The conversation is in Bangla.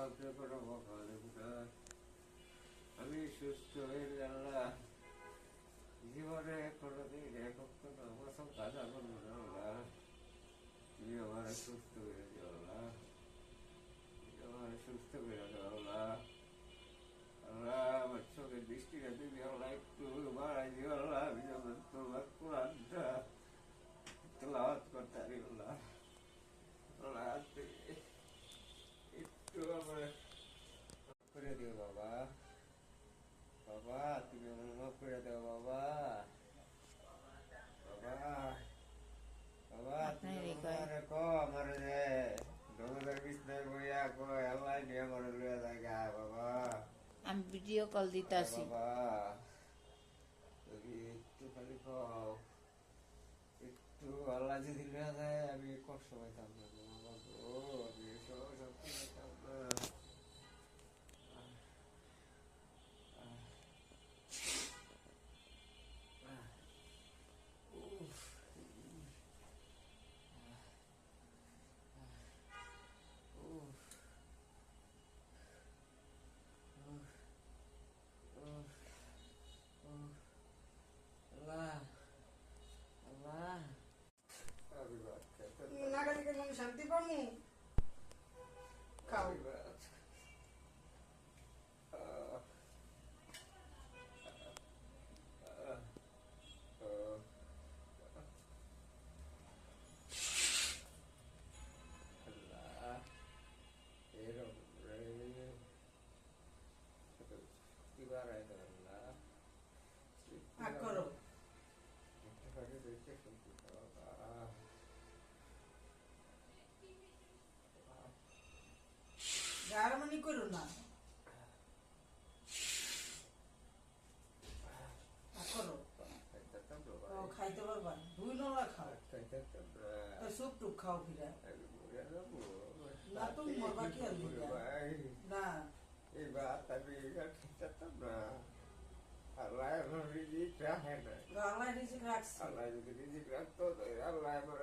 কাউকে কোনো বকা দেব না। আমি সুস্থ হয়ে আল্লাহ জীবনে কোনোদিন একক কোনো আমার সব কাজা করবো না আল্লাহ। তুমি আমার সুস্থ করে দিও আল্লাহ, তুমি আমার সুস্থ করে দাও আল্লাহ। আল্লাহ আমার চোখের দৃষ্টিটা তুমি আল্লাহ একটু বাড়াই দিও আল্লাহ। আমি যখন তোমার কোরআনটা তেলাওয়াত করতে পারি আল্লাহ, আল্লাহ তুমি একটু আমার করে দিও বাবা। বাবা তুমি আমার মাফ করে দাও বাবা। বাবা বাবা তুমি আমার কো আমার যে ডোমের বিছনায় বইয়া কয় আল্লাহ নিয়ে আমার লইয়া জায়গা বাবা। আমি ভিডিও কল দিতাছি। বাবা তুমি একটু খালি কও, একটু আল্লাহ যদি লইয়া যায় আমি কষ্ট পাইতাম না বাবা গো, আমি সব শান্তি পাইতাম না। উফ উফ উফ উফ আল্লাহ আল্লাহ। আমি ভাত খেতে না খালি কেন আমি শান্তি পাবো? খাও। আমি ভাত আহ, আহ, আহ, আল্লাহ এরকম রে কি বাড়াই না আল্লাহ। আগ করো। একটুখানি দেখে শুনতে বাবা। গারামানি করো না। আগ করো। খাইতাম ও বাবা, খাইতে পারবা? দুই নলা খাও। খাইতাম তো সুপ টুপ খাও ফিরা। আমি মরে যাবো। না তুমি মরবা কি আর লিগা? ভাই না এই ভাত আমি খাইতাম না। আল্লাহ আমার রিজিক রাখে না। আল্লাহ রিজিক রাখছে। আল্লাহ যদি রিজিক রাখতো আল্লাহ আমার